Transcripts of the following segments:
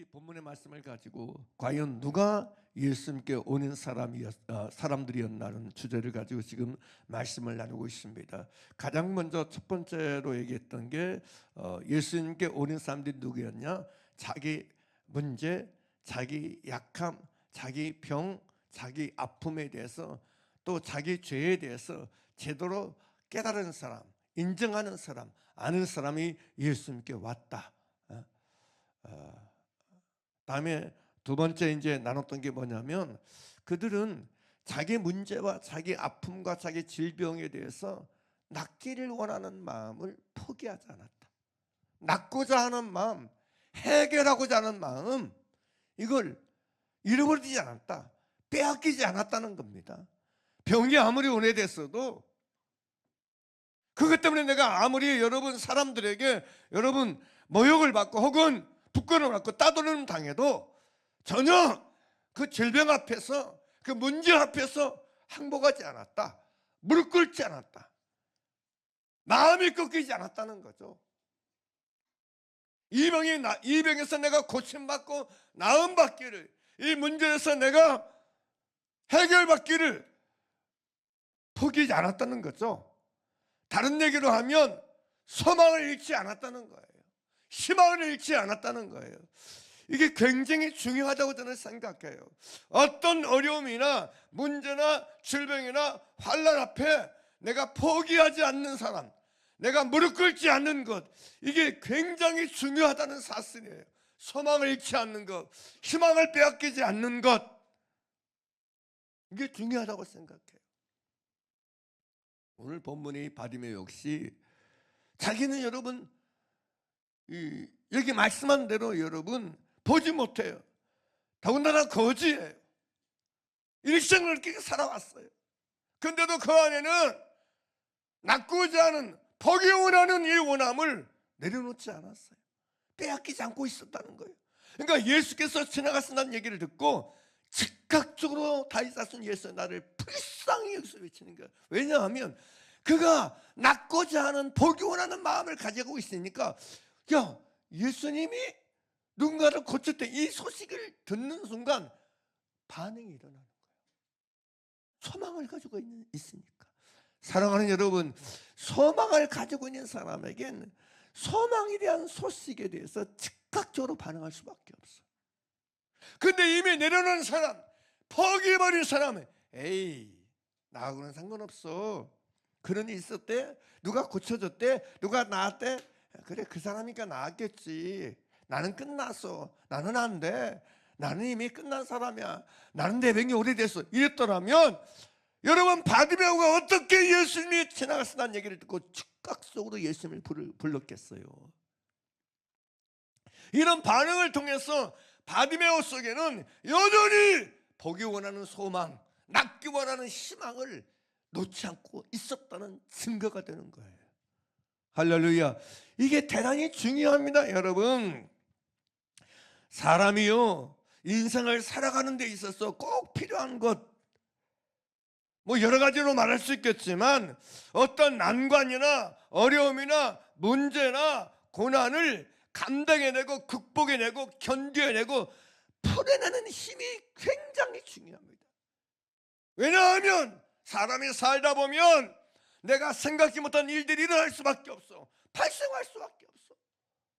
이 본문의 말씀을 가지고 과연 누가 예수님께 오는 사람들이었나는 주제를 가지고 지금 말씀을 나누고 있습니다. 가장 먼저 첫 번째로 얘기했던 게 예수님께 오는 사람들이 누구였냐? 자기 문제, 자기 약함, 자기 병, 자기 아픔에 대해서 또 자기 죄에 대해서 제대로 깨달은 사람, 인정하는 사람, 아는 사람이 예수님께 왔다. 다음에 두 번째 이제 나눴던 게 뭐냐면 그들은 자기 문제와 자기 아픔과 자기 질병에 대해서 낫기를 원하는 마음을 포기하지 않았다. 낫고자 하는 마음, 해결하고자 하는 마음, 이걸 잃어버리지 않았다. 빼앗기지 않았다는 겁니다. 병이 아무리 오래됐어도 그것 때문에 내가 아무리 여러분 사람들에게 여러분 모욕을 받고 혹은 부끄러움을 받고 따돌림을 당해도 전혀 그 질병 앞에서 그 문제 앞에서 항복하지 않았다. 무릎 꿇지 않았다. 마음이 꺾이지 않았다는 거죠. 이 병에서 내가 고침받고 나음받기를, 이 문제에서 내가 해결받기를 포기하지 않았다는 거죠. 다른 얘기로 하면 소망을 잃지 않았다는 거예요. 희망을 잃지 않았다는 거예요. 이게 굉장히 중요하다고 저는 생각해요. 어떤 어려움이나 문제나 질병이나 환난 앞에 내가 포기하지 않는 사람, 내가 무릎 꿇지 않는 것, 이게 굉장히 중요하다는 사실이에요. 소망을 잃지 않는 것, 희망을 빼앗기지 않는 것, 이게 중요하다고 생각해요. 오늘 본문의 바디메오 역시 자기는 여러분 여기 말씀한 대로 여러분 보지 못해요. 더군다나 거지예요. 일생을 이렇게 살아왔어요. 근데도 그 안에는 낫고자 하는 포기 원하는 이 원함을 내려놓지 않았어요. 빼앗기지 않고 있었다는 거예요. 그러니까 예수께서 지나가신다는 얘기를 듣고 즉각적으로 다윗 자손 예수 나를 불쌍히 여기서 외치는 거예요. 왜냐하면 그가 낫고자 하는 포기 원하는 마음을 가지고 있으니까 야, 예수님이 누군가를 고쳤대. 이 소식을 듣는 순간 반응이 일어나는 거예요. 소망을 가지고 있으니까. 사랑하는 여러분, 소망을 가지고 있는 사람에겐 소망에 대한 소식에 대해서 즉각적으로 반응할 수밖에 없어. 근데 이미 내려놓은 사람, 포기해버린 사람은 에이, 나하고는 상관없어. 그런 일이 있었대? 누가 고쳐줬대? 누가 나았대? 그래, 그 사람이니까 나았겠지. 나는 끝났어. 나는 안 돼. 나는 이미 끝난 사람이야. 나는 내 병이 오래됐어. 이랬더라면 여러분 바디메오가 어떻게 예수님이 지나가신다는 얘기를 듣고 즉각적으로 예수님을 불렀겠어요. 이런 반응을 통해서 바디메오 속에는 여전히 보기 원하는 소망, 낫기 원하는 희망을 놓지 않고 있었다는 증거가 되는 거예요. 할렐루야. 이게 대단히 중요합니다, 여러분. 사람이요, 인생을 살아가는 데 있어서 꼭 필요한 것, 뭐 여러 가지로 말할 수 있겠지만 어떤 난관이나 어려움이나 문제나 고난을 감당해내고 극복해내고 견뎌내고 풀어내는 힘이 굉장히 중요합니다. 왜냐하면 사람이 살다 보면 내가 생각지 못한 일들이 일어날 수밖에 없어. 발생할 수밖에 없어.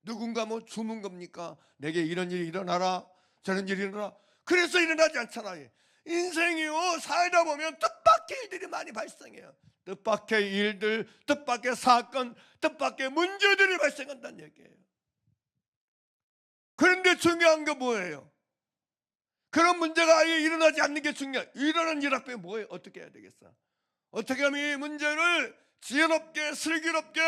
누군가 뭐 주문 겁니까? 내게 이런 일이 일어나라, 저런 일이 일어나라. 그래서 일어나지 않잖아요. 인생이요, 살다 보면 뜻밖의 일들이 많이 발생해요. 뜻밖의 일들, 뜻밖의 사건, 뜻밖의 문제들이 발생한다는 얘기예요. 그런데 중요한 게 뭐예요? 그런 문제가 아예 일어나지 않는 게 중요해요. 일어난 일 앞에 뭐예요? 어떻게 해야 되겠어? 어떻게 하면 이 문제를 지혜롭게 슬기롭게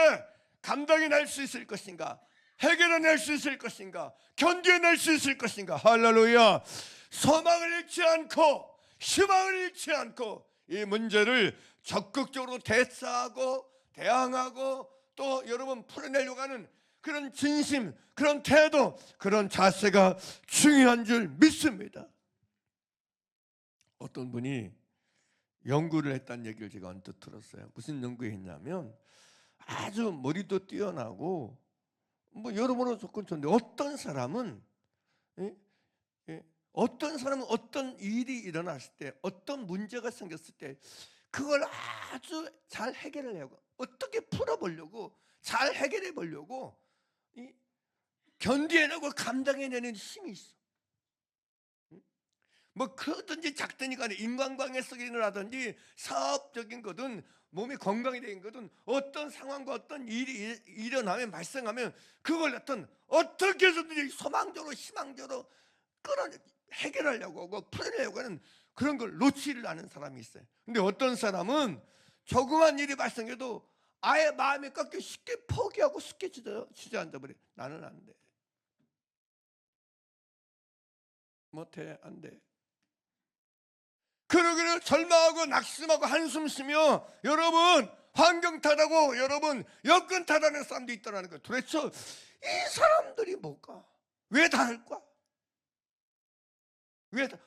감당해낼 수 있을 것인가? 해결해낼 수 있을 것인가? 견뎌낼 수 있을 것인가? 할렐루야. 소망을 잃지 않고 희망을 잃지 않고 이 문제를 적극적으로 대처하고 대항하고 또 여러분 풀어내려고 하는 그런 진심, 그런 태도, 그런 자세가 중요한 줄 믿습니다. 어떤 분이 연구를 했다는 얘기를 제가 언뜻 들었어요. 무슨 연구했냐면 아주 머리도 뛰어나고 뭐 여러모로 조건 좋은데 어떤 사람은 예? 예. 어떤 사람은 어떤 일이 일어났을 때, 어떤 문제가 생겼을 때 그걸 아주 잘 해결하려고, 어떻게 풀어보려고, 잘 해결해 보려고 견디어내고 감당해내는 힘이 있어. 뭐 크든지 작든지 간에 인간관계 속이라든지 사업적인 거든 몸이 건강이 된 거든 어떤 상황과 어떤 일이 일어나면 발생하면 그걸 어떻게 해서든지 소망적으로 희망적으로 해결하려고 하고 풀어내려고 하는 그런 걸 놓지를 않은 사람이 있어요. 근데 어떤 사람은 조그만 일이 발생해도 아예 마음이 꺾여 쉽게 포기하고 쉽게 주저앉아 버려. 나는 안 돼, 못해, 안 돼. 그러기를 절망하고 낙심하고 한숨 쉬며 여러분 환경 탓하고 여러분 여건 탓하는 사람도 있다는 거예요. 도대체 이 사람들이 뭘까? 왜 다를까?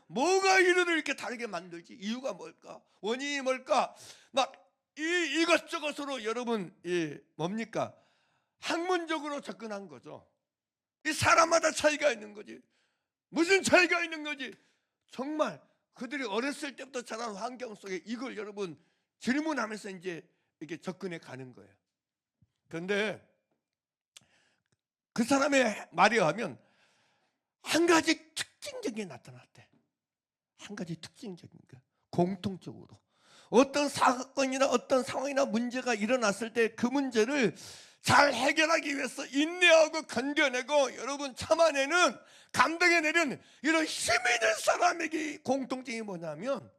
뭐가 이들을 이렇게 다르게 만들지? 이유가 뭘까? 원인이 뭘까? 막 이것저것으로 여러분 뭡니까? 학문적으로 접근한 거죠. 이 사람마다 차이가 있는 거지. 무슨 차이가 있는 거지? 정말 그들이 어렸을 때부터 자란 환경 속에 이걸 여러분 질문하면서 이제 이렇게 접근해 가는 거예요. 그런데 그 사람의 말에 의하면 한 가지 특징적인 게 나타났대. 한 가지 특징적인 거, 공통적으로 어떤 사건이나 어떤 상황이나 문제가 일어났을 때 그 문제를 잘 해결하기 위해서 인내하고 견뎌내고 여러분 참아내는, 감당해내는 이런 힘 있는 사람에게 공통점이 뭐냐면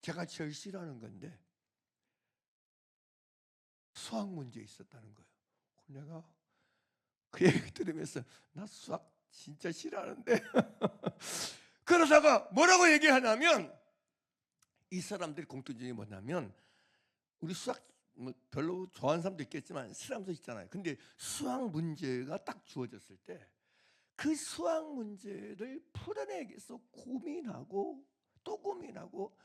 제가 제일 싫어하는 건데 수학 문제에 있었다는 거예요. 내가 그 얘기 들으면서 나 수학 진짜 싫어하는데 그러다가 뭐라고 얘기하냐면 이 사람들의 공통점이 뭐냐면 우리 수학 뭐 별로 좋아하는 사람도 있겠지만 싫어하는 사람도 있잖아요. 근데 수학 문제가 딱 주어졌을 때 그 수학 문제를 풀어내기 위해서 고민하고 또 고민하고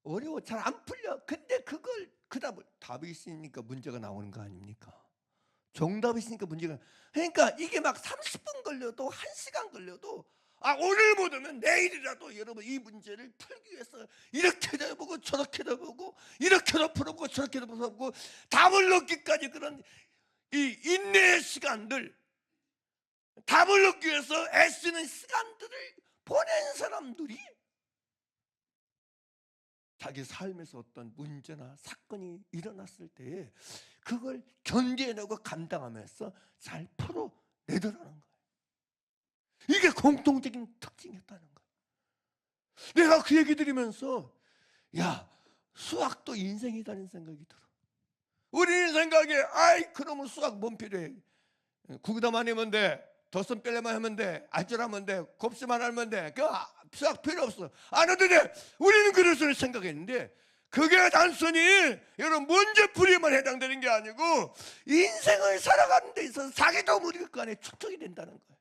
어려워 잘 안 풀려. 근데 그걸 답이 있으니까 문제가 나오는 거 아닙니까? 정답이 있으니까 문제가. 그러니까 이게 막 30분 걸려도 1시간 걸려도 오늘 못하면 내일이라도 여러분 이 문제를 풀기 위해서 이렇게도 해보고 저렇게도 해보고 이렇게도 풀어보고 저렇게도 풀어보고 답을 얻기까지 그런 이 인내의 시간들, 답을 얻기 위해서 애쓰는 시간들을 보낸 사람들이 자기 삶에서 어떤 문제나 사건이 일어났을 때에 그걸 견뎌내고 감당하면서 잘 풀어내더라는 거예요. 이게 공통적인 특징이었다는 거예요. 내가 그 얘기 들으면서 야, 수학도 인생이라는 생각이 들어. 우리 생각에 그러면 수학 뭔 필요해? 구구단 하면 돼, 덧선 빼려만 하면 돼, 알뜰하면 돼, 곱셈만 하면 돼. 그 수학 필요 없어. 안 해도 돼. 우리는 그런 생각했는데 그게 단순히 여러분 문제풀이만 해당되는 게 아니고 인생을 살아가는 데 있어서 자기도 모르게 그 안에 축적이 된다는 거예요.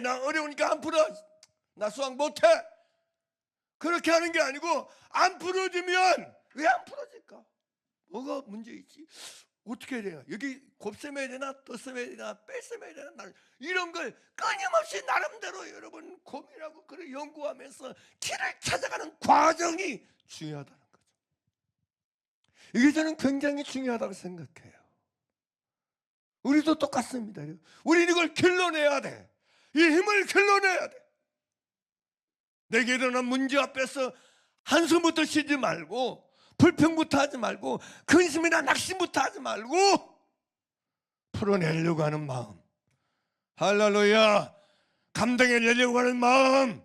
나 어려우니까 안 풀어. 나 수학 못해. 그렇게 하는 게 아니고 안 풀어지면 왜 안 풀어질까? 뭐가 문제 있지? 어떻게 해야 돼요? 여기 곱셈해야 되나? 덧셈해야 되나? 뺄셈해야 되나? 이런 걸 끊임없이 나름대로 여러분 고민하고 그걸 연구하면서 길을 찾아가는 과정이 중요하다는 거죠. 이게 저는 굉장히 중요하다고 생각해요. 우리도 똑같습니다. 우리는 이걸 길러내야 돼. 이 힘을 길러내야 돼. 내게 일어난 문제 앞에서 한숨부터 쉬지 말고 불평부터 하지 말고 근심이나 낙심부터 하지 말고 풀어내려고 하는 마음, 할렐루야, 감당해내려고 하는 마음,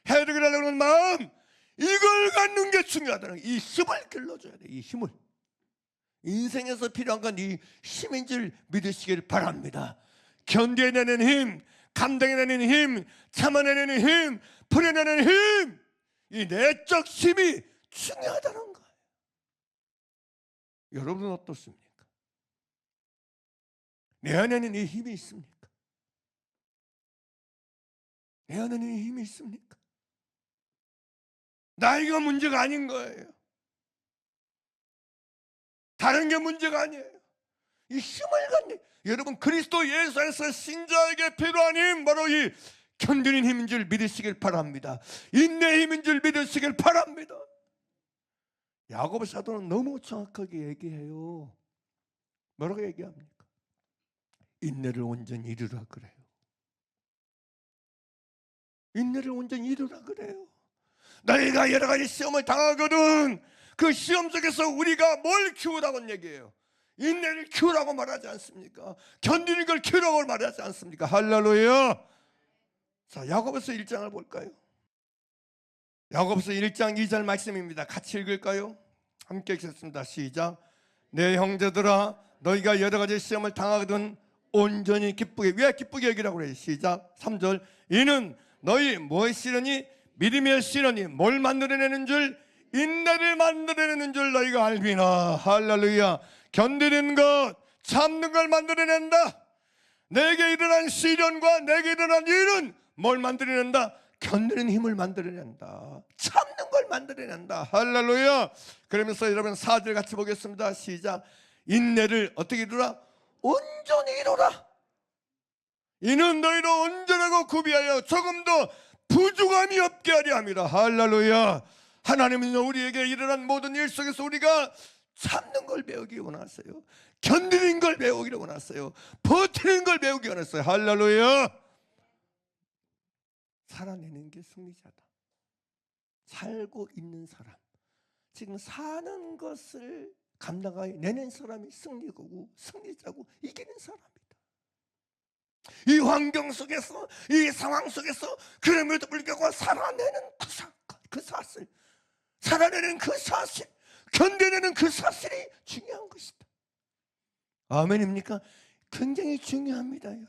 해결하려고 하는 마음, 이걸 갖는 게 중요하다는 거예요. 이 힘을 길러줘야 돼. 이 힘을. 인생에서 필요한 건 이 힘인 줄 믿으시길 바랍니다. 견뎌내는 힘, 감당해내는 힘, 참아내는 힘, 풀어내는 힘, 이 내적 힘이 중요하다는 거예요. 여러분은 어떻습니까? 내 안에는 이 힘이 있습니까? 내 안에는 이 힘이 있습니까? 나이가 문제가 아닌 거예요. 다른 게 문제가 아니에요. 이 힘을 갖는, 여러분 그리스도 예수 안에서 신자에게 필요한 힘, 바로 이 견디는 힘인 줄 믿으시길 바랍니다. 인내의 힘인 줄 믿으시길 바랍니다. 야고보 사도는 너무 정확하게 얘기해요. 뭐라고 얘기합니까? 인내를 온전히 이루라 그래요. 인내를 온전히 이루라 그래요. 너희가 여러 가지 시험을 당하거든 그 시험 속에서 우리가 뭘 키우라고 얘기해요? 인내를 키우라고 말하지 않습니까? 견디는 걸 키우라고 말하지 않습니까? 할렐루야. 자, 야고보서 1장을 볼까요? 야고보서 1장 2절 말씀입니다. 같이 읽을까요? 함께 읽겠습니다. 시작. 내 형제들아, 너희가 여러 가지 시험을 당하거든 온전히 기쁘게, 왜 기쁘게 여기라고 그래요? 시작. 3절. 이는 너희 무엇이려니? 믿음이시려니 뭘 만들어내는 줄? 인내를 만들어내는 줄 너희가 알미나. 할렐루야. 견디는 것, 참는 걸 만들어낸다. 내게 일어난 시련과 내게 일어난 일은 뭘 만들어낸다? 견디는 힘을 만들어낸다. 참는 걸 만들어낸다. 할렐루야. 그러면서 여러분 4절 같이 보겠습니다. 시작. 인내를 어떻게 이루라? 온전히 이루라. 이는 너희로 온전하고 구비하여 조금도 부족함이 없게 하려 함이라. 할렐루야. 하나님은 우리에게 일어난 모든 일 속에서 우리가 참는 걸 배우기 원하세요. 견디는 걸 배우기를 원하세요. 버티는 걸 배우기 원하세요. 할렐루야. 살아내는 게 승리자다. 살고 있는 사람, 지금 사는 것을 감당해내는 사람이 승리고 승리자고 이기는 사람이다. 이 환경 속에서, 이 상황 속에서 그럼에도 불구하고 살아내는 그 사실, 살아내는 그 사실, 견뎌내는 그 사실이 중요한 것이다. 아멘입니까? 굉장히 중요합니다, 여러분.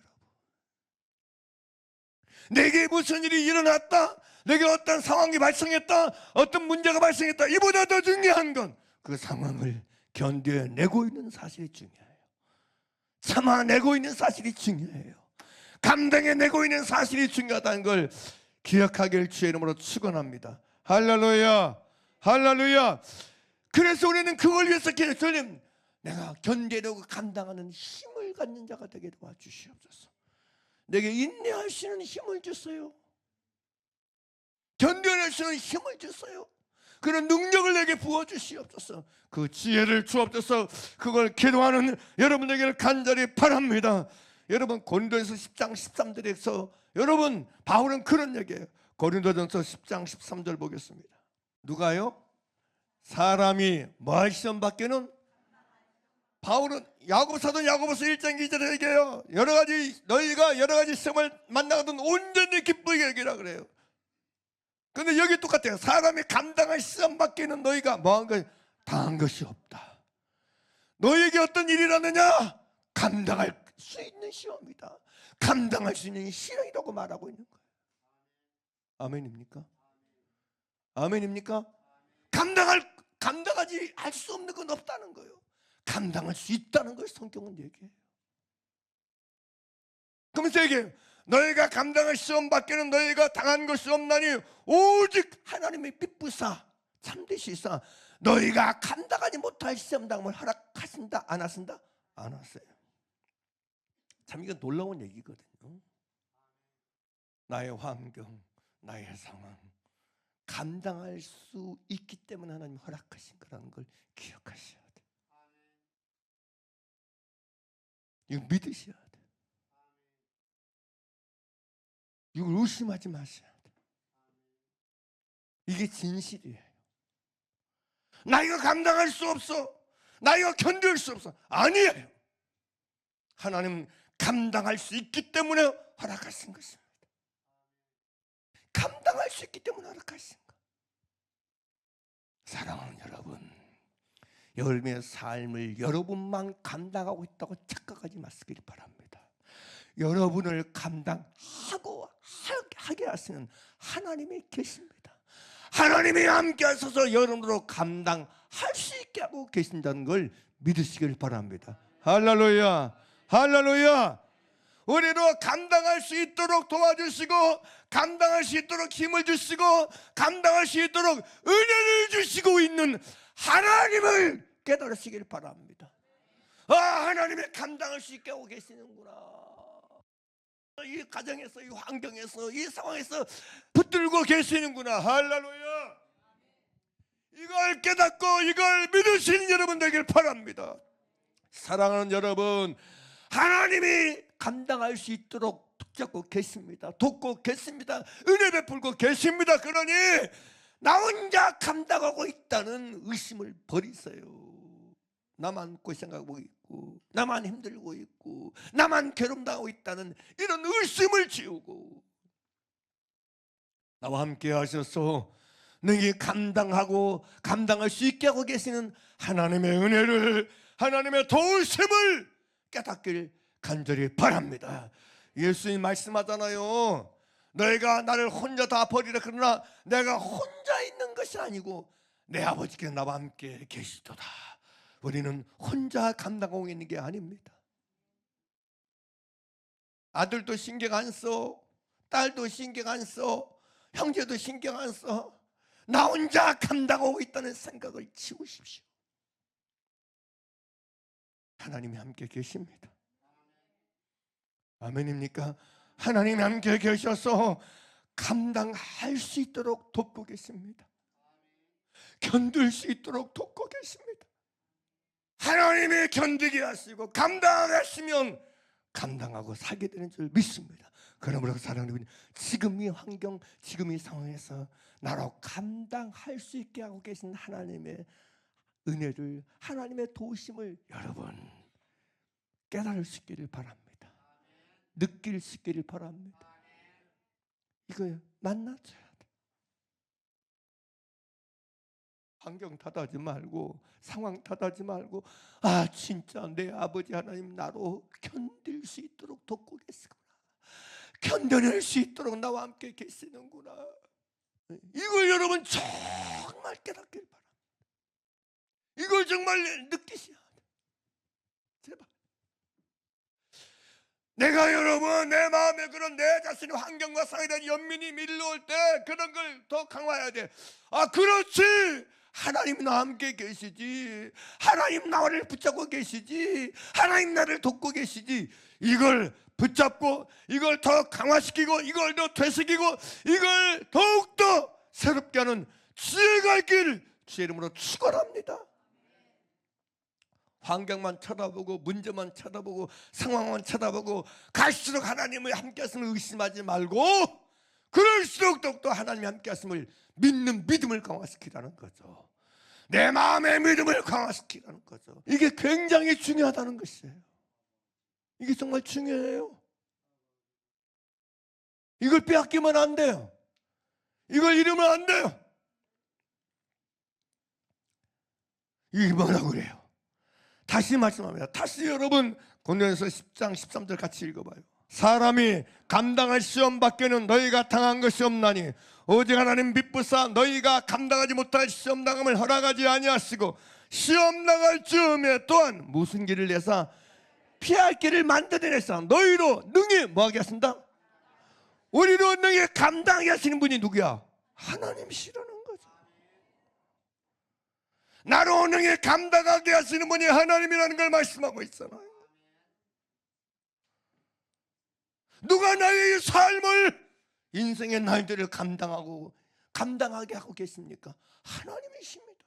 내게 무슨 일이 일어났다, 내게 어떤 상황이 발생했다, 어떤 문제가 발생했다, 이보다 더 중요한 건 그 상황을 견뎌내고 있는 사실이 중요해요. 참아내고 있는 사실이 중요해요. 감당해내고 있는 사실이 중요하다는 걸 기억하길 주의 이름으로 축원합니다. 할렐루야. 할렐루야. 그래서 우리는 그걸 위해서 주님, 내가 견디려고 감당하는 힘을 갖는 자가 되게 도와주시옵소서. 내게 인내할 수 있는 힘을 주세요. 견뎌낼 수 있는 힘을 주세요. 그런 능력을 내게 부어주시옵소서. 그 지혜를 주옵소서. 그걸 기도하는 여러분에게 간절히 바랍니다. 여러분 고린도전서 10장 13절에서 여러분 바울은 그런 얘기예요. 고린도전서 10장 13절 보겠습니다. 누가요? 사람이 뭐할 시험 받기는, 바울은 야고보서 1장 2절에 얘기해요. 너희가 여러 가지 시험을 만나거든 온전히 기쁘게 여기라 그래요. 근데 여기 똑같아요. 사람이 감당할 시험 받기는 너희가 뭐한 거 당한 것이 없다. 너희에게 어떤 일이 일어나느냐? 감당할 수 있는 시험이다. 감당할 수 있는 시련이라고 말하고 있는 거예요. 아멘입니까? 아멘입니까? 감당하지 할 수 없는 건 없다는 거예요. 감당할 수 있다는 걸 성경은 얘기해요. 그러면서 얘기해요. 너희가 감당할 시험 밖에는 너희가 당한 것이 없나니 오직 하나님의 빛부사 참되시사 너희가 감당하지 못할 시험 당함을 허락하신다 안 하신다? 안 하세요. 참 이건 놀라운 얘기거든요. 나의 환경, 나의 상황 감당할 수 있기 때문에 하나님 허락하신 거라는 걸 기억하셔야 돼요. 이거 믿으셔야 돼요. 이걸 의심하지 마셔야 돼요. 이게 진실이에요. 나 이거 감당할 수 없어, 나 이거 견딜 수 없어, 아니에요. 하나님은 감당할 수 있기 때문에 허락하신 것입니다. 감당할 수 있기 때문에 허락하신 것. 사랑하는 여러분, 여러분의 삶을 여러분만 감당하고 있다고 착각하지 마시길 바랍니다. 여러분을 감당하고 하게 하시는 하나님이 계십니다. 하나님이 함께 하셔서 여러분으로 감당할 수 있게 하고 계신다는 걸 믿으시길 바랍니다. 할렐루야. 할렐루야. 우리로 감당할 수 있도록 도와주시고 감당할 수 있도록 힘을 주시고 감당할 수 있도록 은혜를 주시고 있는 하나님을 깨달으시길 바랍니다. 하나님이 감당할 수 있게 하고 계시는구나. 이 가정에서, 이 환경에서, 이 상황에서 붙들고 계시는구나. 할렐루야. 이걸 깨닫고 이걸 믿으시는 여러분 되길 바랍니다. 사랑하는 여러분, 하나님이 감당할 수 있도록 붙잡고 계십니다. 돕고 계십니다. 은혜 베풀고 계십니다. 그러니 나 혼자 감당하고 있다는 의심을 버리세요. 나만 고생하고 있고, 나만 힘들고 있고, 나만 괴롭다고 있다는 이런 의심을 지우고, 나와 함께 하셔서 능히 감당하고 감당할 수 있게 하고 계시는 하나님의 은혜를, 하나님의 도우심을 깨닫길 간절히 바랍니다. 예수님 말씀하잖아요. 너희가 나를 혼자 다 버리라. 그러나 내가 혼자 있는 것이 아니고 내 아버지께서 나와 함께 계시도다. 우리는 혼자 감당하고 있는 게 아닙니다. 아들도 신경 안 써, 딸도 신경 안 써, 형제도 신경 안 써. 나 혼자 감당하고 있다는 생각을 지우십시오. 하나님이 함께 계십니다. 아멘입니까? 하나님이 함께 계셔서 감당할 수 있도록 돕고 계십니다. 견딜 수 있도록 돕고 계십니다. 하나님이 견디게 하시고 감당하게 하시면 감당하고 살게 되는 줄 믿습니다. 그러므로 사랑하는 지금 이 환경, 지금 이 상황에서 나로 감당할 수 있게 하고 계신 하나님의 은혜를, 하나님의 도우심을 여러분 깨달을 수 있기를 바랍니다. 느낄 수 있기를 바랍니다. 이거 만나줘야 돼. 환경 탓하지 말고, 상황 탓하지 말고, 진짜 내 아버지 하나님 나로 견딜 수 있도록 돕고 계시구나, 견뎌낼 수 있도록 나와 함께 계시는구나. 이걸 여러분 정말 깨닫길 바랍니다. 이걸 정말 느끼셔야 돼. 제발. 내가 여러분 내 마음에 그런 내 자신의 환경과 상황에 대한 연민이 밀려올 때 그런 걸 더 강화해야 돼. 그렇지, 하나님 나와 함께 계시지, 하나님 나를 붙잡고 계시지, 하나님 나를 돕고 계시지. 이걸 붙잡고 이걸 더 강화시키고 이걸 더 되새기고 이걸 더욱더 새롭게 하는 지혜가 있기를 주의 이름으로 축원합니다. 환경만 쳐다보고 문제만 쳐다보고 상황만 쳐다보고 갈수록 하나님의 함께 하심을 의심하지 말고, 그럴수록 더욱더 하나님이 함께 하심을 믿는 믿음을 강화시키라는 거죠. 내 마음의 믿음을 강화시키라는 거죠. 이게 굉장히 중요하다는 것이에요. 이게 정말 중요해요. 이걸 빼앗기면 안 돼요. 이걸 잃으면 안 돼요. 이게 뭐라고 그래요? 다시 말씀합니다. 다시 여러분 고린도전서 10장 13절 같이 읽어봐요. 사람이 감당할 시험 밖에는 너희가 당한 것이 없나니 오직 하나님 믿부사 너희가 감당하지 못할 시험 당함을 허락하지 아니하시고 시험 나갈 즈음에 또한 무슨 길을 내사 피할 길을 만들어내사 너희로 능히 뭐하게 하신다? 우리로 능히 감당하게 하시는 분이 누구야? 하나님이시라는 거죠. 나로 능히 감당하게 하시는 분이 하나님이라는 걸 말씀하고 있잖아요. 누가 나의 삶을, 인생의 날들을 감당하게 하고 계십니까? 하나님이십니다.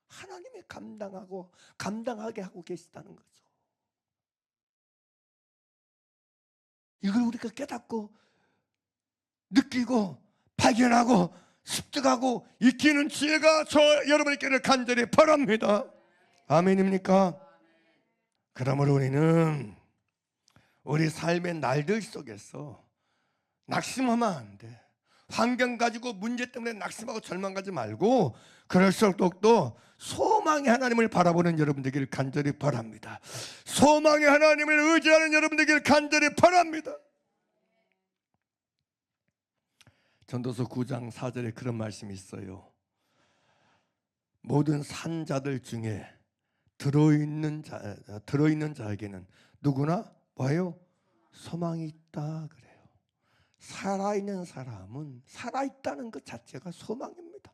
하나님이 감당하게 하고 계시다는 거죠. 이걸 우리가 깨닫고 느끼고 발견하고 습득하고 익히는 지혜가 저 여러분께를 간절히 바랍니다. 아멘입니까? 그러므로 우리는 우리 삶의 날들 속에서 낙심하면 안 돼. 환경 가지고 문제 때문에 낙심하고 절망하지 말고 그럴수록 더욱더 소망의 하나님을 바라보는 여러분 되기를 간절히 바랍니다. 소망의 하나님을 의지하는 여러분 되기를 간절히 바랍니다. 전도서 9장 4절에 그런 말씀이 있어요. 모든 산자들 중에 들어있는 자에게는 누구나 뭐예요? 소망이 있다 그래요. 살아있는 사람은 살아있다는 것 자체가 소망입니다.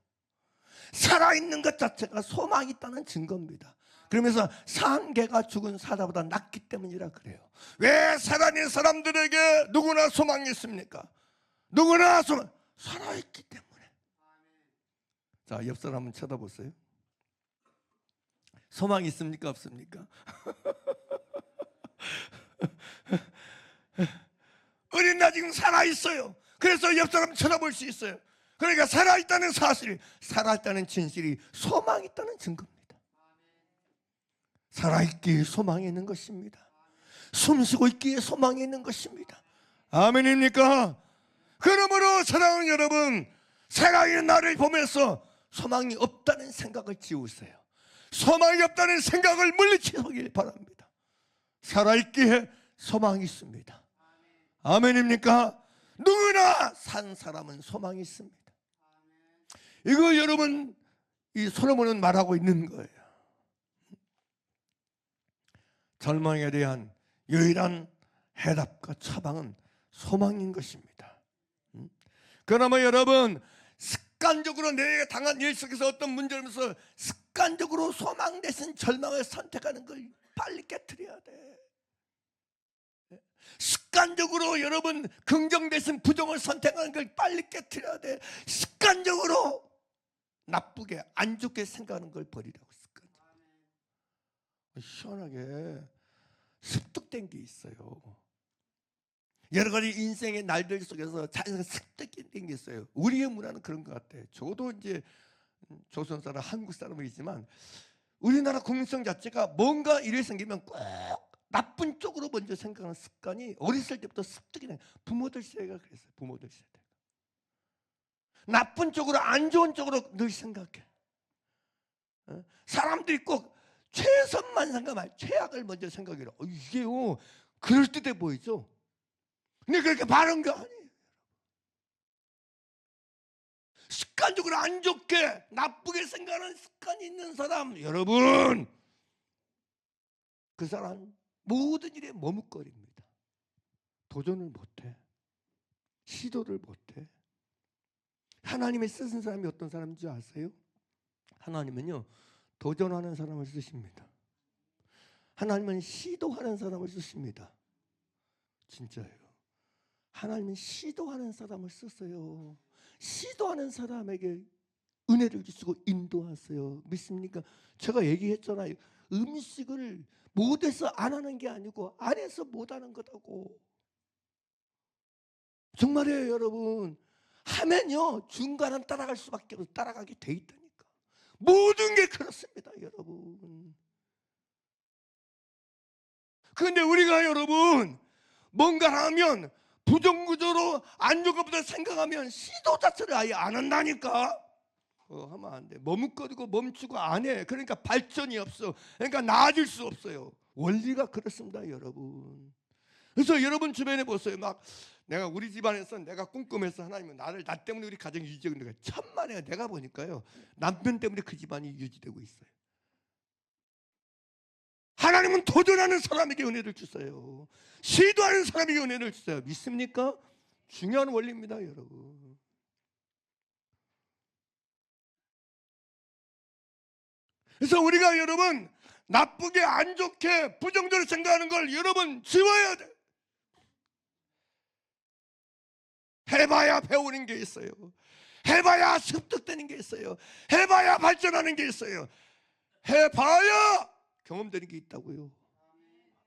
살아있는 것 자체가 소망이 있다는 증거입니다. 그러면서 산 개가 죽은 사자보다 낫기 때문이라 그래요. 왜 살아있는 사람들에게 누구나 소망이 있습니까? 누구나 살아있기 때문에. 자, 옆 사람 한번 쳐다보세요. 소망이 있습니까? 없습니까? 우리는 나 지금 살아있어요. 그래서 옆 사람 쳐다볼 수 있어요. 그러니까 살아있다는 사실, 살아있다는 진실이 소망이 있다는 증거입니다. 살아있기에 소망이 있는 것입니다. 숨쉬고 있기에 소망이 있는 것입니다. 아멘입니까? 그러므로 사랑하는 여러분, 살아있는 나를 보면서 소망이 없다는 생각을 지우세요. 소망이 없다는 생각을 물리치길 바랍니다. 살아있기에 소망이 있습니다. 아멘입니까? 누구나 산 사람은 소망이 있습니다. 이거 여러분, 이 솔로몬은 말하고 있는 거예요. 절망에 대한 유일한 해답과 처방은 소망인 것입니다. 그러나 여러분, 습관적으로 내가 당한 일 속에서 어떤 문제를 하면서 습관적으로 소망 대신 절망을 선택하는 걸 빨리 깨트려야 돼. 습관적으로 여러분 긍정 대신 부정을 선택하는 걸 빨리 깨트려야 돼. 습관적으로 나쁘게 안 좋게 생각하는 걸 버리라고. 시원하게 습득된 게 있어요. 여러 가지 인생의 날들 속에서 자연스럽게 습득된 게 있어요. 우리의 문화는 그런 것 같아요. 저도 이제 조선 사람, 한국 사람이지만 우리나라 국민성 자체가 뭔가 일이 생기면 꼭 나쁜 쪽으로 먼저 생각하는 습관이 어렸을 때부터 습득이 돼요. 부모들 세대가 그랬어요. 부모들 세대. 나쁜 쪽으로, 안 좋은 쪽으로 늘 생각해. 사람들이 꼭 최선만 생각하면 최악을 먼저 생각해요. 이게요, 그럴듯해 보이죠? 근데 그렇게 바른 거 아니에요. 습관적으로 안 좋게 나쁘게 생각하는 습관이 있는 사람, 여러분, 그 사람 모든 일에 머뭇거립니다. 도전을 못해. 시도를 못해. 하나님의 쓰신 사람이 어떤 사람인지 아세요? 하나님은요, 도전하는 사람을 쓰십니다. 하나님은 시도하는 사람을 쓰십니다. 진짜예요. 하나님은 시도하는 사람을 쓰세요. 시도하는 사람에게 은혜를 주시고 인도하세요. 믿습니까? 제가 얘기했잖아요. 음식을 못해서 안 하는 게 아니고 안 해서 못하는 거다고. 정말이에요, 여러분. 하면요, 중간은 따라갈 수밖에 없어요. 따라가게 돼 있다니까. 모든 게 그렇습니다, 여러분. 그런데 우리가 여러분 뭔가 하면 부정구조로 안 좋은 것부터 생각하면 시도 자체를 아예 안 한다니까. 하면 안 돼. 머뭇거리고 멈추고 안 해. 그러니까 발전이 없어. 그러니까 나아질 수 없어요. 원리가 그렇습니다, 여러분. 그래서 여러분 주변에 보세요. 막 내가 우리 집안에서 내가 꿈꾸면서 하나님은 나 때문에 우리 가정이 유지되는 거예요. 천만에 내가 보니까요, 남편 때문에 그 집안이 유지되고 있어요. 하나님은 도전하는 사람에게 은혜를 주세요. 시도하는 사람에게 은혜를 주세요. 믿습니까? 중요한 원리입니다, 여러분. 그래서 우리가 여러분 나쁘게 안 좋게 부정적으로 생각하는 걸 여러분 지워야 돼. 해봐야 배우는 게 있어요. 해봐야 습득되는 게 있어요. 해봐야 발전하는 게 있어요. 해봐야 경험되는 게 있다고요.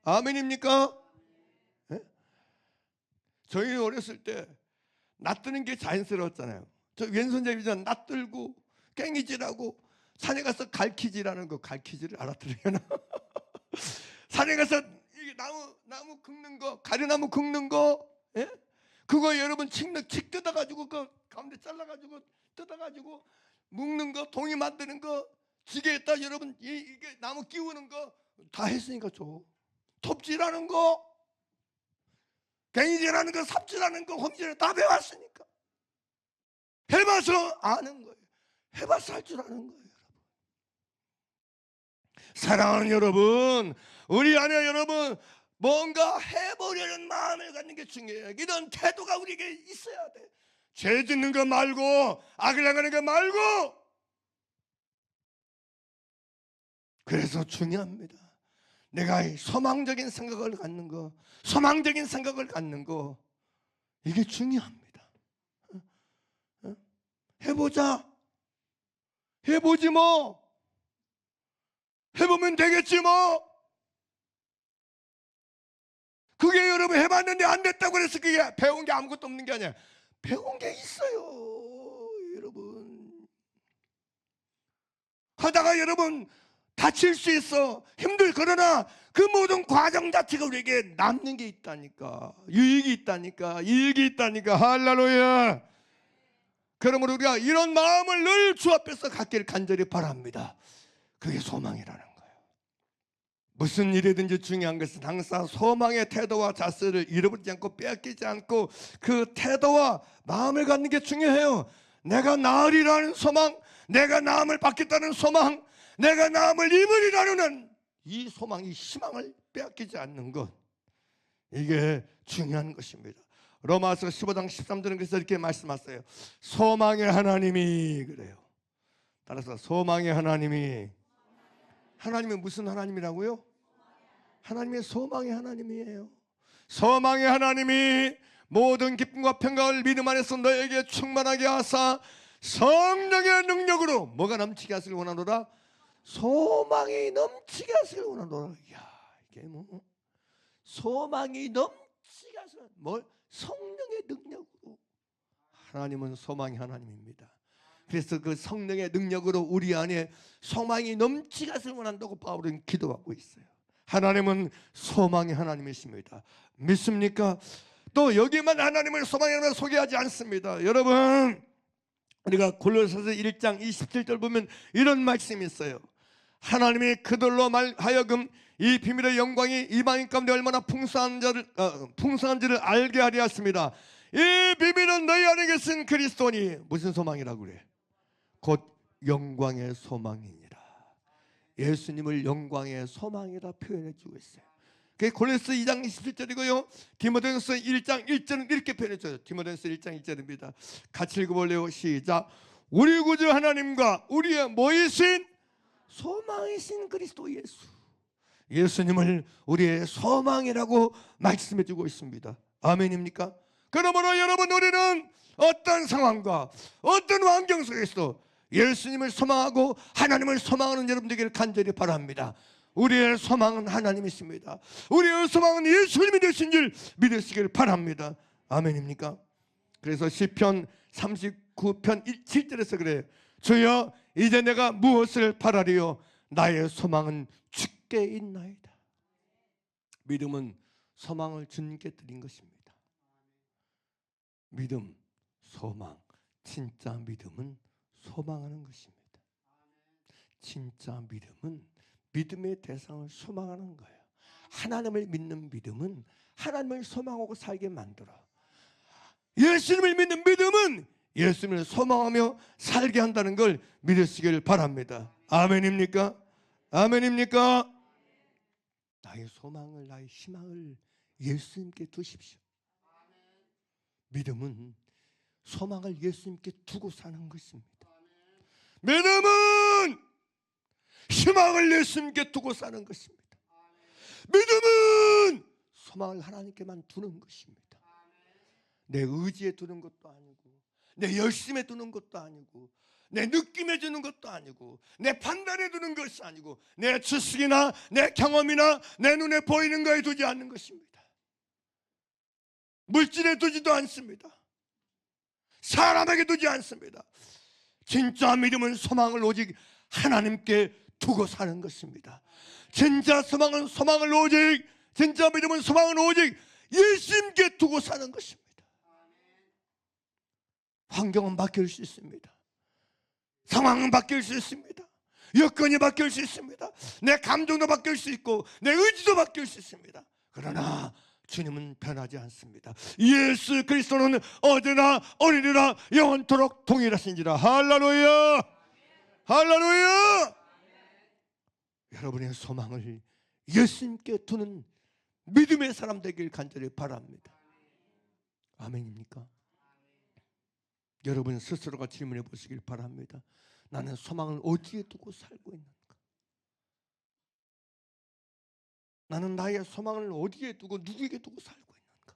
아멘입니까? 네? 저희 어렸을 때 낯뜨는 게 자연스러웠잖아요. 저 왼손잡이잖아. 낯들고 깽이질하고 산에 가서 갈퀴질하는 거. 갈퀴질을 알아들으려나? 산에 가서 이게 나무 긁는 거, 가리나무 긁는 거, 예? 그거 여러분 칡 뜯어가지고 그 가운데 잘라가지고 뜯어가지고 묶는 거, 동이 만드는 거, 지게에다 여러분 이게 나무 끼우는 거 다 했으니까 톱질하는 거, 갱이질하는 거, 삽질하는 거, 홈질하는 거 다 배웠으니까. 해봐서 아는 거예요. 해봐서 할 줄 아는 거예요. 사랑하는 여러분, 우리 안에 여러분 뭔가 해보려는 마음을 갖는 게 중요해요. 이런 태도가 우리에게 있어야 돼. 죄 짓는 거 말고, 악을 행하는 거 말고, 그래서 중요합니다. 내가 소망적인 생각을 갖는 거, 소망적인 생각을 갖는 거, 이게 중요합니다. 해보자. 해보지 뭐. 해보면 되겠지 뭐. 그게 여러분 해봤는데 안 됐다고 그래서 그게 배운 게 아무것도 없는 게 아니야. 배운 게 있어요. 여러분. 하다가 여러분 다칠 수 있어. 그러나 그 모든 과정 자체가 우리에게 남는 게 있다니까. 유익이 있다니까. 이익이 있다니까. 할렐루야. 그러므로 우리가 이런 마음을 늘 주 앞에서 갖기를 간절히 바랍니다. 그게 소망이라는 거예요. 무슨 일이든지 중요한 것은 항상 소망의 태도와 자세를 잃어버리지 않고 빼앗기지 않고 그 태도와 마음을 갖는 게 중요해요. 내가 나으리라는 소망, 내가 나음을 받겠다는 소망, 내가 나음을 입으리라는 이 소망, 이 희망을 빼앗기지 않는 것, 이게 중요한 것입니다. 로마서 15장 13절은 그래서 이렇게 말씀하세요. 소망의 하나님이, 그래요. 따라서 소망의 하나님이, 하나님은 무슨 하나님이라고요? 하나님의 소망의 하나님이에요. 소망의 하나님이 모든 기쁨과 평강을 믿음 안에서 너에게 충만하게 하사 성령의 능력으로 뭐가 넘치게 하시길 원하노라? 소망이 넘치게 하시길 원하노라. 이야, 이게 뭐 소망이 넘치게 하시는 뭘? 성령의 능력으로. 하나님은 소망의 하나님입니다. 그래서 그 성령의 능력으로 우리 안에 소망이 넘치게 하시길 원한다고 바울은 기도하고 있어요. 하나님은 소망의 하나님이십니다. 믿습니까? 또 여기만 하나님을 소망의 하나님을 소개하지 않습니다. 여러분, 우리가 골로새서 1장 27절 보면 이런 말씀이 있어요. 하나님이 그들로 하여금 이 비밀의 영광이 이방인 가운데 얼마나 풍성한지를 알게 하려 하십니다. 이 비밀은 너희 안에 계신 그리스도니, 무슨 소망이라고 그래? 곧 영광의 소망이니라. 예수님을 영광의 소망이라 표현해 주고 있어요. 그게 골로새 2장 27절이고요. 디모데전서 1장 1절은 이렇게 표현해 줘요. 디모데전서 1장 1절입니다. 같이 읽어볼래요? 시작. 우리 구주 하나님과 우리의 뭐이신? 소망이신 그리스도 예수. 예수님을 우리의 소망이라고 말씀해 주고 있습니다. 아멘입니까? 그러므로 여러분, 우리는 어떤 상황과 어떤 환경 속에서 예수님을 소망하고 하나님을 소망하는 여러분 되기를 간절히 바랍니다. 우리의 소망은 하나님이십니다. 우리의 소망은 예수님이 되신 줄 믿으시길 바랍니다. 아멘입니까? 그래서 시편 39편 7절에서 그래요. 주여, 이제 내가 무엇을 바라리요? 나의 소망은 주께 있나이다. 믿음은 소망을 주님께 드린 것입니다. 믿음, 소망, 진짜 믿음은 소망하는 것입니다. 진짜 믿음은 믿음의 대상을 소망하는 거예요. 하나님을 믿는 믿음은 하나님을 소망하고 살게 만들어. 예수님을 믿는 믿음은 예수님을 소망하며 살게 한다는 걸 믿으시길 바랍니다. 아멘입니까? 아멘입니까? 나의 소망을, 나의 희망을 예수님께 두십시오. 믿음은 소망을 예수님께 두고 사는 것입니다. 믿음은 희망을 예수님께 두고 사는 것입니다. 믿음은 소망을 하나님께만 두는 것입니다. 내 의지에 두는 것도 아니고, 내 열심에 두는 것도 아니고, 내 느낌에 두는 것도 아니고, 내 판단에 두는 것이 아니고, 내 지식이나 내 경험이나 내 눈에 보이는 거에 두지 않는 것입니다. 물질에 두지도 않습니다. 사람에게 두지 않습니다. 진짜 믿음은 소망을 오직 하나님께 두고 사는 것입니다. 진짜 소망을 오직, 진짜 믿음은 소망을 오직 예수님께 두고 사는 것입니다. 환경은 바뀔 수 있습니다. 상황은 바뀔 수 있습니다. 여건이 바뀔 수 있습니다. 내 감정도 바뀔 수 있고 내 의지도 바뀔 수 있습니다. 그러나 주님은 변하지 않습니다. 예수 그리스도는 어제나 오늘이나 영원토록 동일하신지라. 할렐루야, 할렐루야. 여러분의 소망을 예수님께 두는 믿음의 사람 되길 간절히 바랍니다. 아멘입니까? 여러분 스스로가 질문해 보시길 바랍니다. 나는 소망을 어디에 두고 살고 있는가? 나는 나의 소망을 어디에 두고 누구에게 두고 살고 있는가?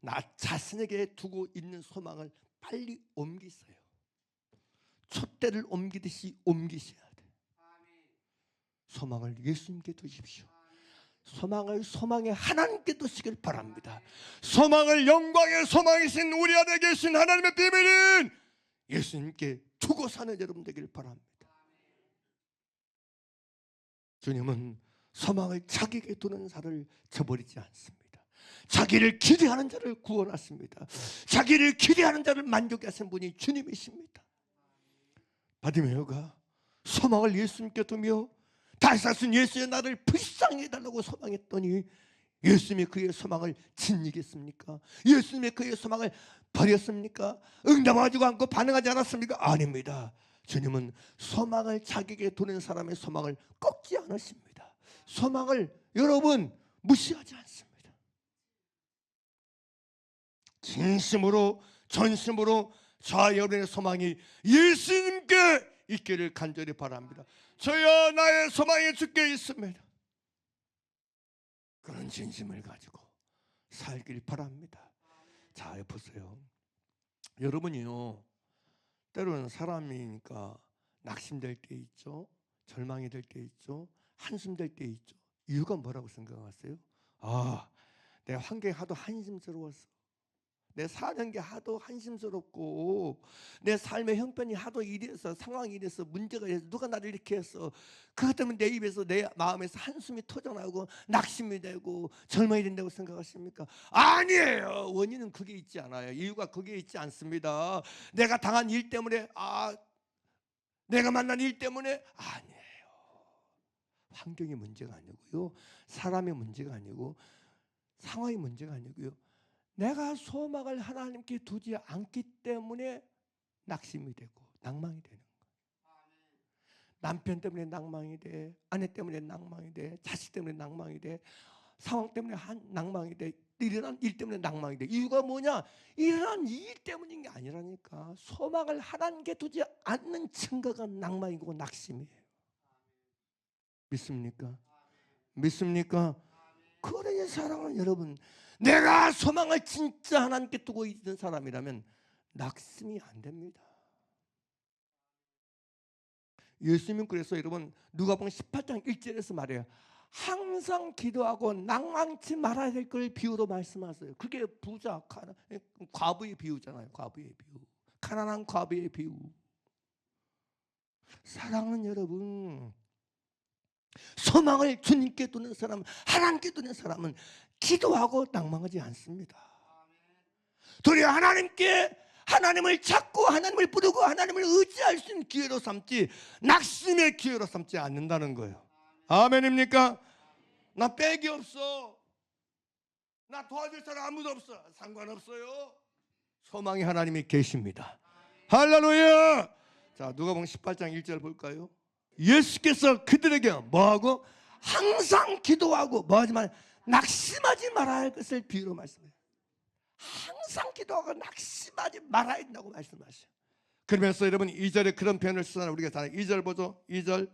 나 자신에게 두고 있는 소망을 빨리 옮기세요. 촛대를 옮기듯이 옮기셔야 돼. 소망을 예수님께 두십시오. 소망을 소망의 하나님께 두시길 바랍니다. 소망을 영광의 소망이신 우리 안에 계신 하나님의 비밀인 예수님께 두고 사는 여러분 되길 바랍니다. 주님은 소망을 자기에게 두는 자를 저버리지 않습니다. 자기를 기대하는 자를 구원하십니다. 자기를 기대하는 자를 만족해 하신 분이 주님이십니다. 바디메오가 소망을 예수님께 두며 다윗은 예수의 나를 불쌍히 해달라고 소망했더니 예수님이 그의 소망을 짓이겠습니까? 예수님이 그의 소망을 버렸습니까? 응답하지 않고 반응하지 않았습니까? 아닙니다. 주님은 소망을 자기에게 두는 사람의 소망을 꺾지 않으십니다. 소망을 여러분 무시하지 않습니다. 진심으로 전심으로 저와 여러분의 소망이 예수님께 있기를 간절히 바랍니다. 저야 나의 소망이 주께 있습니다. 그런 진심을 가지고 살길 바랍니다. 자, 보세요. 여러분이요, 때로는 사람이니까 낙심될 때 있죠. 절망이 될 때 있죠. 한숨 될 때 있죠. 이유가 뭐라고 생각하세요? 내 환경이 하도 한심스러웠어. 내 사는 게 하도 한심스럽고 내 삶의 형편이 하도 이래서 상황이 이래서 문제가 이래서 누가 나를 이렇게 했어. 그것 때문에 내 입에서 내 마음에서 한숨이 터져나오고 낙심이 되고 절망이 된다고 생각하십니까? 아니에요. 원인은 그게 있지 않아요. 이유가 그게 있지 않습니다. 내가 당한 일 때문에 내가 만난 일 때문에 아니에요. 환경이 문제가 아니고요. 사람의 문제가 아니고 상황이 문제가 아니고요. 내가 소망을 하나님께 두지 않기 때문에 낙심이 되고 낭망이 되는 거예요. 남편 때문에 낭망이 돼, 아내 때문에 낭망이 돼, 자식 때문에 낭망이 돼, 상황 때문에 낭망이 돼, 일어난 일 때문에 낭망이 돼. 이유가 뭐냐? 일어난 일 때문인 게 아니라니까. 소망을 하나님께 두지 않는 증거가 낭망이고 낙심이에요. 믿습니까? 믿습니까? 그러니 사랑하는 여러분, 내가 소망을 진짜 하나님께 두고 있는 사람이라면 낙심이 안 됩니다. 예수님은 그래서 여러분 누가복음 18장 1절에서 말해요. 항상 기도하고 낭망치 말아야 될 걸 비유로 말씀하세요. 그게 부자, 과부의 비유잖아요. 과부의 비유, 가난한 과부의 비유. 사랑하는 여러분, 소망을 주님께 두는 사람, 하나님께 두는 사람은 기도하고 낭망하지 않습니다. 도리어 하나님을 찾고 하나님을 부르고 하나님을 의지할 수 있는 기회로 삼지 낙심의 기회로 삼지 않는다는 거예요. 아멘입니까? 나 백이 없어, 나 도와줄 사람 아무도 없어, 상관없어요. 소망이 하나님이 계십니다. 할렐루야. 자, 누가복음 18장 1절 볼까요? 예수께서 그들에게 뭐하고? 항상 기도하고 뭐하지만 낙심하지 말아야 할 것을 비유로 말씀해요. 항상 기도하고 낙심하지 말아야 된다고 말씀하셔요. 그러면서 여러분 2절에 그런 표현을 쓰잖아요. 우리가 잘 2절 보죠. 2절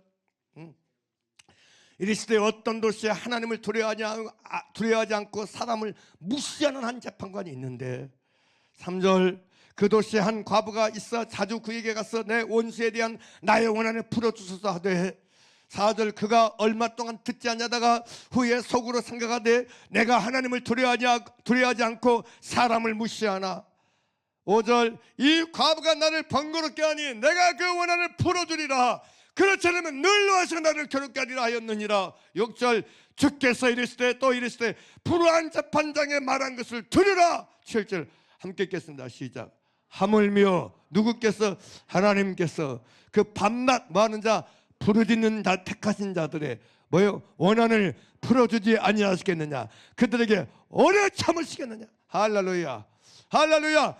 이르시되 어떤 도시에 하나님을 두려워하지 않고 사람을 무시하는 한 재판관이 있는데, 3절 그 도시에 한 과부가 있어 자주 그에게 가서 내 원수에 대한 나의 원한을 풀어주소서 하되, 4절 그가 얼마 동안 듣지 않냐다가 후에 속으로 생각하되 내가 하나님을 두려워하지 않고 사람을 무시하나. 5절 이 과부가 나를 번거롭게 하니 내가 그 원한을 풀어주리라. 그렇지 않으면 늘로 하셔 나를 괴롭게 하리라 하였느니라. 6절 주께서 이르시되 또 이르시되 불의한 재판장에 말한 것을 들으라. 7절 함께 읽겠습니다. 시작. 하물며 누구께서? 하나님께서 그 밤낮 뭐하는 자? 부르짖는 자 택하신 자들의 뭐요? 원한을 풀어주지 아니하시겠느냐? 그들에게 오래 참으시겠느냐? 할렐루야, 할렐루야.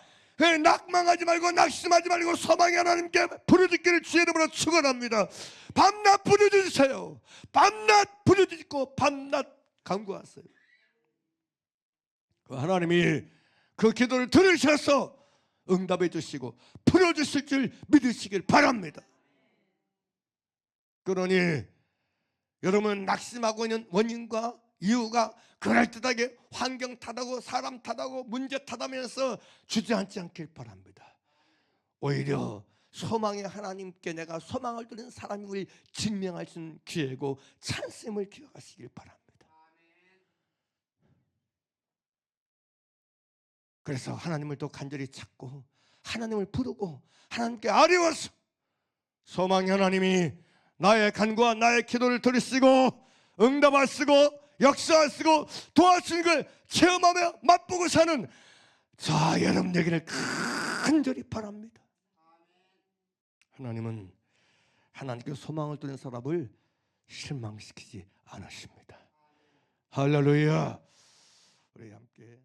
낙망하지 말고 낙심하지 말고 소망이 하나님께 부르짖기를 주의 이름으로 축원합니다. 밤낮 부르짖으세요. 밤낮 부르짖고 밤낮 간구하세요. 하나님이 그 기도를 들으셔서 응답해 주시고 풀어주실 줄 믿으시길 바랍니다. 그러니 여러분 낙심하고 있는 원인과 이유가 그럴듯하게 환경 탓하고 사람 탓하고 문제 탓하면서 주저앉지 않길 바랍니다. 오히려 소망의 하나님께 내가 소망을 두는 사람임을 증명할 수 있는 기회고 찬스임을 기억하시길 바랍니다. 그래서 하나님을 또 간절히 찾고 하나님을 부르고 하나님께 아뢰어서 소망의 하나님이 나의 간구와 나의 기도를 들으시고 응답하시고 역사하시고 도와주시는 걸 체험하며 맛보고 사는 자 여러분 되기를 간절히 바랍니다. 하나님은 하나님께 소망을 두는 사람을 실망시키지 않으십니다. 할렐루야. 우리 함께